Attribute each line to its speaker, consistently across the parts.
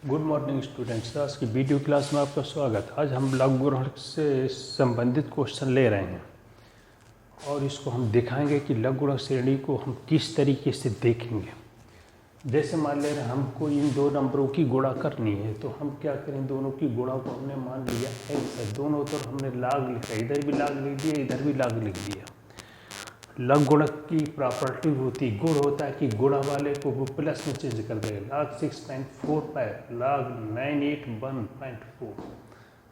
Speaker 1: Good morning students. आज की video class में आपका स्वागत। आज हम लघु गुणक से संबंधित क्वेश्चन ले रहे हैं और इसको हम दिखाएंगे कि लघु गुणक श्रेणी को हम किस तरीके से देखेंगे। जैसे मान ले रहे हैं हमको इन दो नंबरों की गुणा करनी है, तो हम क्या करें, दोनों की गुणा को हमने मान लिया x है, दोनों तरफ हमने लाग लिखा, इधर भी लाग लिख दिया, इधर भी लाग लिख दिया। लघु गुणक की प्रॉपर्टी होती, गुण होता है कि गुणा वाले को वो प्लस में चेंज कर देगा। log 6.45 log 981.4।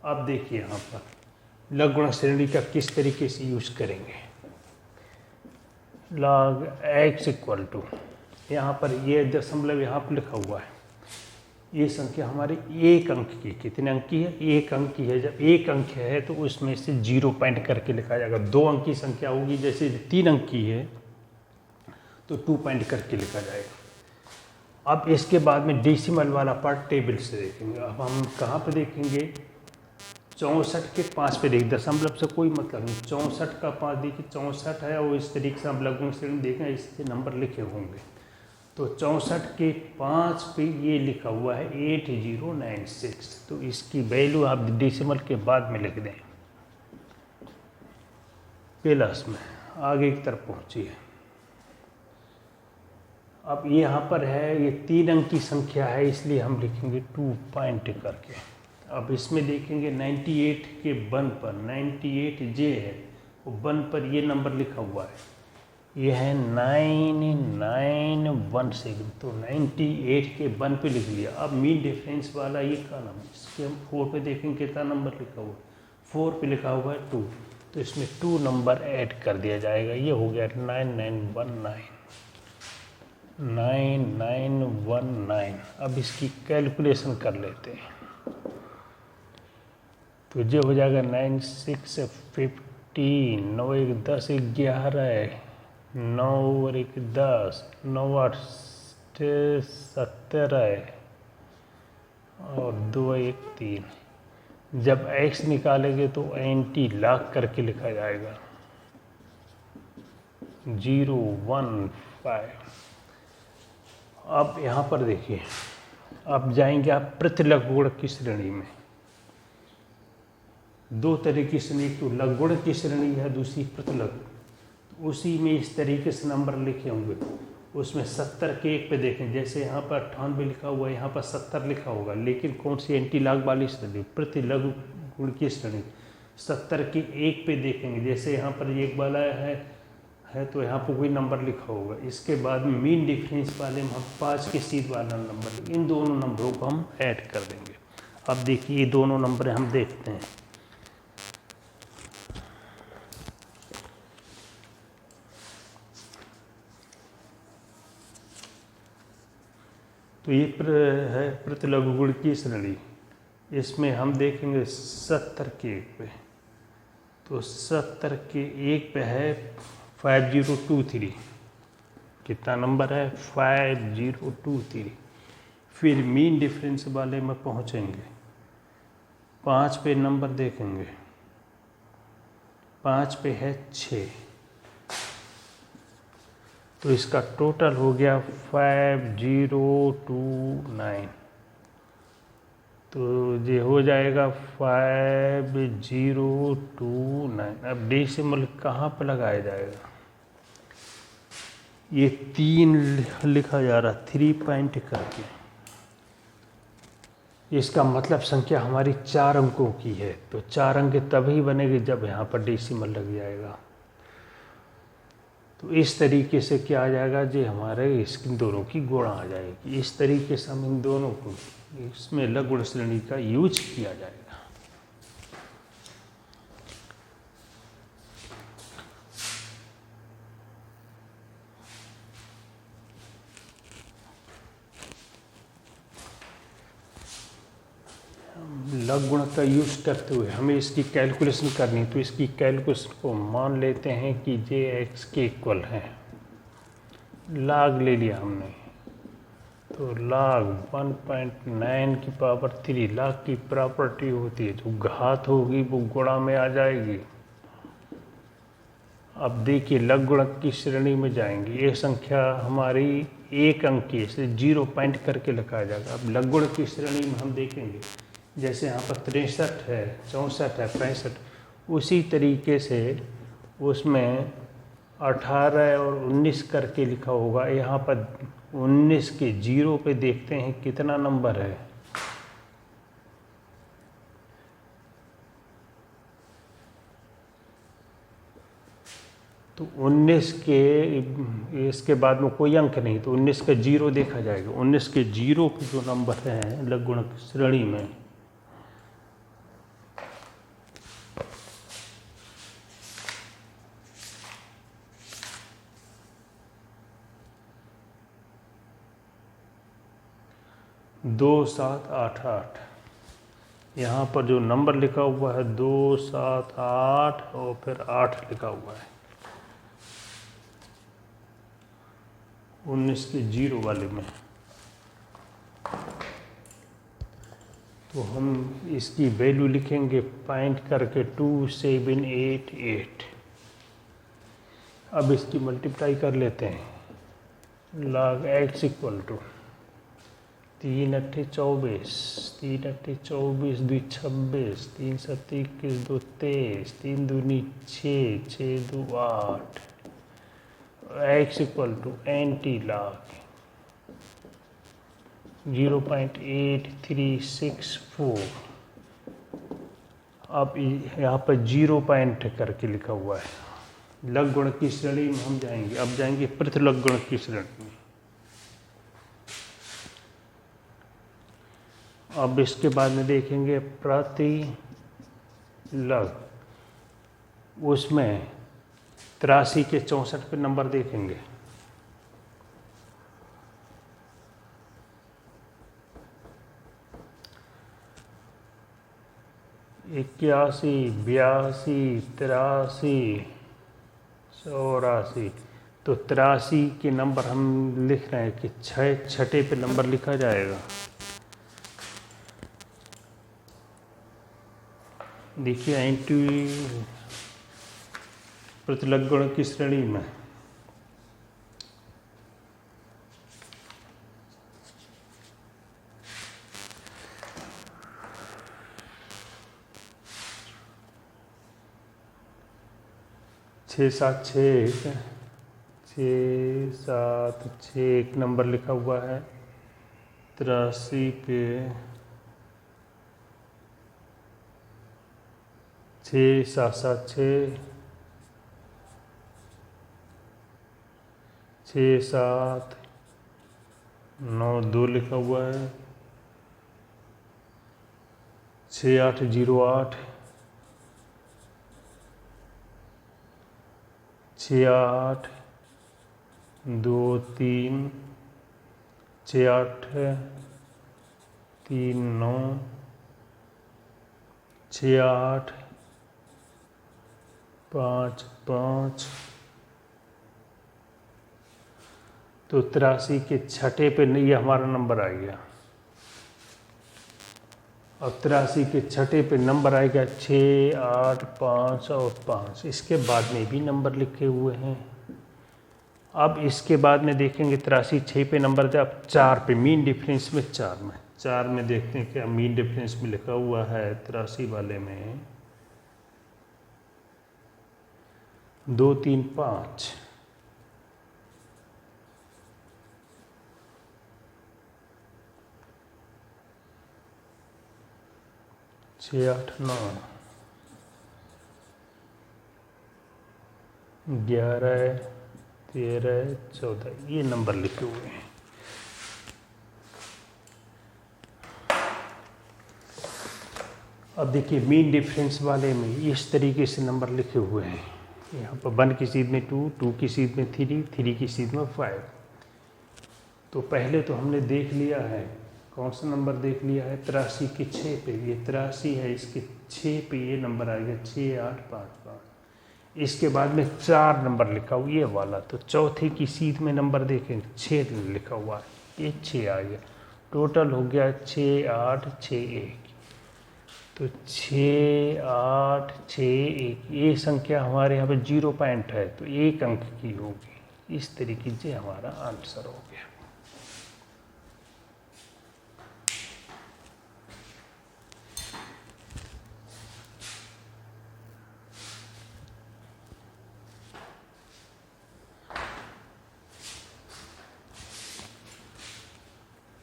Speaker 1: अब देखिए यहाँ पर लघु गुणक श्रेणी का किस तरीके से यूज करेंगे। log x इक्वल टू, यहाँ पर ये दशमलव यहाँ पर लिखा हुआ है, ये संख्या हमारी एक अंक की, कितने अंक की है, एक अंक की है। जब एक अंक है तो उसमें से 0 पॉइंट करके लिखा जाएगा। 2 अंक की संख्या होगी, जैसे 3 अंक की है तो 2 पॉइंट करके लिखा जाएगा। अब इसके बाद में डेसिमल वाला पार्ट टेबल से देखेंगे। अब हम कहाँ पे देखेंगे, 64 के 5 पे देखें, दशमलव से कोई मतलब नहीं, 64 का 5 देखिए 64 है और इस तरीके से हम लघु गुणक श्रेणी देखें, इसके नंबर लिखे होंगे। तो 64 के 5 पे ये लिखा हुआ है 8096, तो इसकी वैल्यू आप डेसिमल के बाद में लिख दें, प्लस में आगे की तरफ पहुँचिए। अब ये यहाँ पर है, ये 3 अंक की संख्या है, इसलिए हम लिखेंगे 2 पॉइंट करके। अब इसमें देखेंगे 98 के 1 पर, 98 जे है, वो 1 पर ये नंबर लिखा हुआ है, ये है 9917, तो 98 के 1 पे लिख लिया। अब मीन डिफरेंस वाला ये का नाम है, इसके हम 4 पे देखेंगे कितना नंबर लिखा हुआ है, 4 पे लिखा हुआ है 2, तो इसमें 2 नंबर ऐड कर दिया जाएगा। ये हो गया 9919। अब इसकी कैलकुलेशन कर लेते हैं, तो ये हो जाएगा 9615, 9 1 10 11, 9 और 1 10, 9 8 17 और 2 1 3। जब x निकालेंगे तो एंटी लॉग करके लिखा जाएगा 015। अब यहाँ पर देखिए, अब जाएंगे आप प्रति लघु गुणक की श्रेणी में। दो तरह की श्रेणी, एक तो लघु गुणक की श्रेणी है, दूसरी प्रति लघु। उसी में इस तरीके से नंबर लिखे होंगे, उसमें 70 के 1 पे देखें, जैसे यहाँ पर 98 लिखा हुआ है, यहाँ पर 70 लिखा होगा, लेकिन कौन सी एंटी लॉग वाली श्रेणी, प्रति लघु गुण की श्रेणी। 70 के 1 पे देखेंगे, जैसे यहाँ पर 1 वाला है तो यहाँ पर कोई नंबर लिखा होगा। इसके बाद में मीन डिफरेंस वाले में हम 5 के सीध वाला नंबर, इन दोनों नंबरों को हम ऐड कर देंगे। अब देखिए ये दोनों नंबर हम देखते हैं, तो ये है प्रति लघु गुण की श्रेणी। इसमें हम देखेंगे 70 के 1 पे, तो 70 के 1 पे है 5023, कितना नंबर है 5023। फिर मीन डिफरेंस वाले में पहुंचेंगे, 5 पे नंबर देखेंगे, 5 पे है 6, तो इसका टोटल हो गया 5029, तो ये हो जाएगा 5029। अब डेसिमल कहाँ पर लगाया जाएगा, ये 3 लिखा जा रहा, 3 पॉइंट करके। इसका मतलब संख्या हमारी 4 अंकों की है, तो 4 अंक तभी बनेगी जब यहाँ पर डेसिमल लग जाएगा। तो इस तरीके से क्या आ जाएगा, जो हमारे इसकी दोनों की गुणा आ जाएगी। इस तरीके से हम इन दोनों को इसमें लघु गुण श्रेणी का यूज किया जाएगा। लघु गुणक का यूज करते हुए हमें इसकी कैलकुलेशन करनी, तो इसकी कैलकुलेशन को मान लेते हैं कि जे एक्स के इक्वल है, log ले लिया हमने, तो log 1.9 की पावर 3, log की प्रॉपर्टी होती है जो घात होगी वो गुणा में आ जाएगी, अब देखिए लघुगणक की श्रेणी में जाएंगे, ये संख्या हमारी एक अंक की, इसे 0 पॉइंट करके लिखा जाएगा। अब लघुगणक की श्रेणी में हम देखेंगे, जैसे यहाँ पर 63 है, 64 है, 65, उसी तरीके से उसमें 18 और 19 करके लिखा होगा। यहाँ पर 19 के 0 पे देखते हैं कितना नंबर है। तो 19 के इसके बाद में कोई अंक नहीं, तो 19 का 0 देखा जाएगा। 19 के 0 पे जो नंबर हैं लघुगणक श्रेणी में, दो 7 8 8, यहाँ पर जो नंबर लिखा हुआ है 2 7 8 और फिर 8 लिखा हुआ है। 19 के 0 वाले में तो हम इसकी वैल्यू लिखेंगे पॉइंट करके 2788। अब इसकी मल्टीप्लाई कर लेते हैं। log x इक्वल टू 3 8 24, 3 8 24, 2 26, 3 7 21, 2 23, 3 दूनी 6, 6 2 8, x equal to anti log 0.8364। अब यहाँ पर 0 पॉइंट करके लिखा हुआ है। लघुगणक की श्रेणी में हम जाएंगे, अब जाएंगे प्रतिलघुगणक की श्रेणी में। अब इसके बाद में देखेंगे प्रतिलघ, उसमें 83 के 64 पे नंबर देखेंगे। 81, 82, 83, 84। तो 83 के नंबर हम लिख रहे हैं कि छठे पे नंबर लिखा जाएगा। देखिए एंटी प्रतिलघुगणक की श्रेणी में छः सात छः एक नंबर लिखा हुआ है। 83 पे 6 7 7 6 7 9 2 लिखा हुआ है। 6808 68 2 3 68 3 9 68 5 5। तो 83 के छठे पे ये हमारा नंबर आ गया। अब 83 के छठे पे नंबर आएगा 6 8 5 और 5। इसके बाद में भी नंबर लिखे हुए हैं। अब इसके बाद में देखेंगे 83 6 पे नंबर थे। अब 4 पे मीन डिफरेंस में 4 में देखते हैं क्या मीन डिफरेंस में लिखा हुआ है। 83 वाले में 2 3 5, 6 8 9, 11 13 14 ये नंबर लिखे हुए हैं। अब देखिए मीन डिफरेंस वाले में इस तरीके से नंबर लिखे हुए हैं। यहाँ पर 1 की सीध में 2, 2 की सीध में 3, 3 की सीध में 5। तो पहले तो हमने देख लिया है, कौन सा नंबर देख लिया है 83 के 6 पे। ये 83 है, इसके 6 पे ये नंबर आएगा 6 8 5 5। इसके बाद में 4 नंबर लिखा हुआ ये वाला। तो चौथे की सीध में नंबर देखें 6 लिखा हुआ है, ये 6 आ गया। टोटल हो गया 6 8 6 1। तो 6 8 6 1, ये संख्या हमारे यहाँ पे 0 पॉइंट है तो 1 अंक की होगी। इस तरीके से हमारा आंसर हो गया।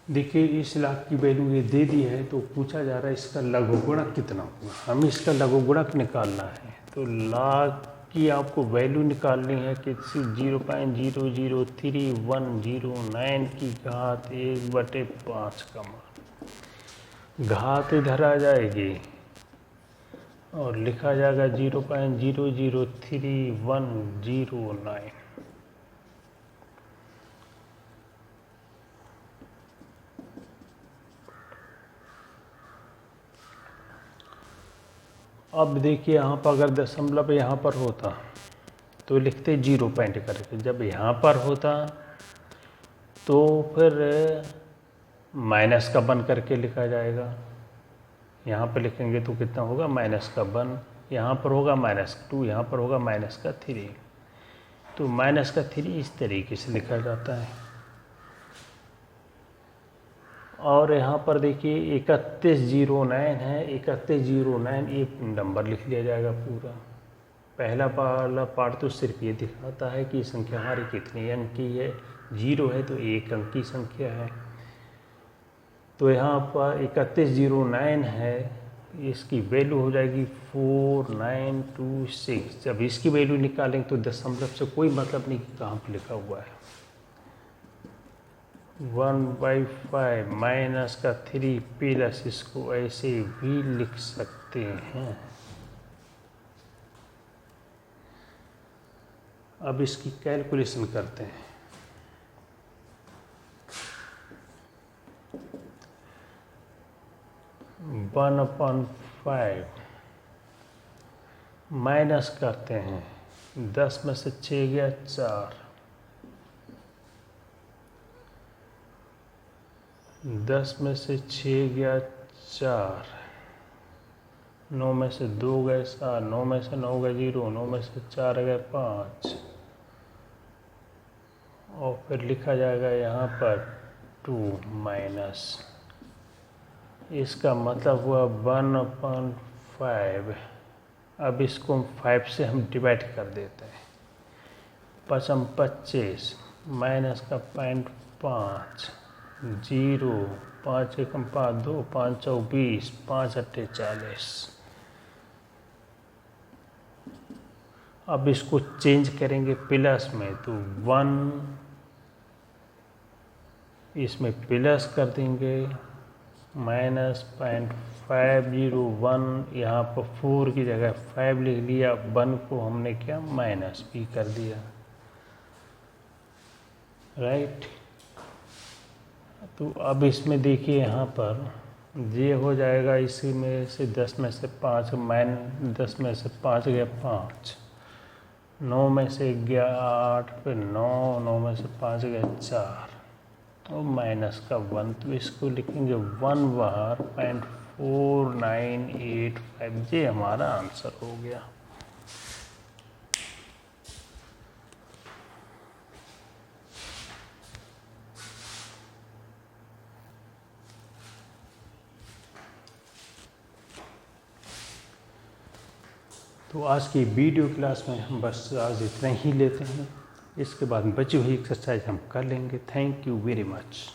Speaker 1: देखिए इस लाख की वैल्यू ये दे दी है तो पूछा जा रहा है इसका लघुगुणक कितना होगा। हमें इसका लघुगुणक निकालना है तो लाख की आपको वैल्यू निकालनी है कि 0.003 की घात 1/5 का मान, घात इधर आ जाएगी और लिखा जाएगा 0.003109। अब देखिए यहाँ पर अगर दशमलव यहाँ पर होता तो लिखते 0 पॉइंट करके, जब यहाँ पर होता तो फिर माइनस का 1 करके लिखा जाएगा। यहाँ पर लिखेंगे तो कितना होगा -1, यहाँ पर होगा -2, यहाँ पर होगा -3। तो -3 इस तरीके से लिखा जाता है। और यहाँ पर देखिए 3109 है, 3109 ये नंबर लिख लिया जाएगा पूरा। पहला वाला पार्ट तो सिर्फ ये दिखाता है कि संख्या हमारी कितने अंक की है। 0 है तो 1 अंक की संख्या है। तो यहाँ पर 3109 है, इसकी वैल्यू हो जाएगी 4926। जब इसकी वैल्यू निकालेंगे तो दशमलव से कोई मतलब नहीं कि कहाँ पर लिखा हुआ है। 1/5 माइनस का 3 प्लस, इसको ऐसे भी लिख सकते हैं। अब इसकी कैलकुलेशन करते हैं। वन अपॉन 5 माइनस करते हैं, 10 में से 6 गया 4, 10 में से 6 गया 4, 9 में से 2 गए 7, 9 में से 9 गए 0, 9 में से 4 गए 5, और फिर लिखा जाएगा यहाँ पर 2 माइनस, इसका मतलब हुआ 1/5। अब इसको 5 से हम डिवाइड कर देते हैं। 5 25 माइनस का 0.5, 0, 5 एकम 5 2, 5 चौ 20, 5 अट्ठे 40। अब इसको चेंज करेंगे प्लस में तो 1 इसमें प्लस कर देंगे, -0.501, यहाँ पर 4 की जगह 5 लिख लिया, 1 को हमने क्या माइनस भी कर दिया, राइट। तो अब इसमें देखिए यहाँ पर ये हो जाएगा, इसी में से 10 में से 5 10 में से 5 गया 5, 9 में से गया 8, फिर 9, 9 में से 5 गया 4 और माइनस का 1, तो इसको लिखेंगे 1/4985। ये हमारा आंसर हो गया। तो आज की वीडियो क्लास में हम बस आज इतना ही लेते हैं। इसके बाद बची हुई एक्सरसाइज हम कर लेंगे। Thank you very much.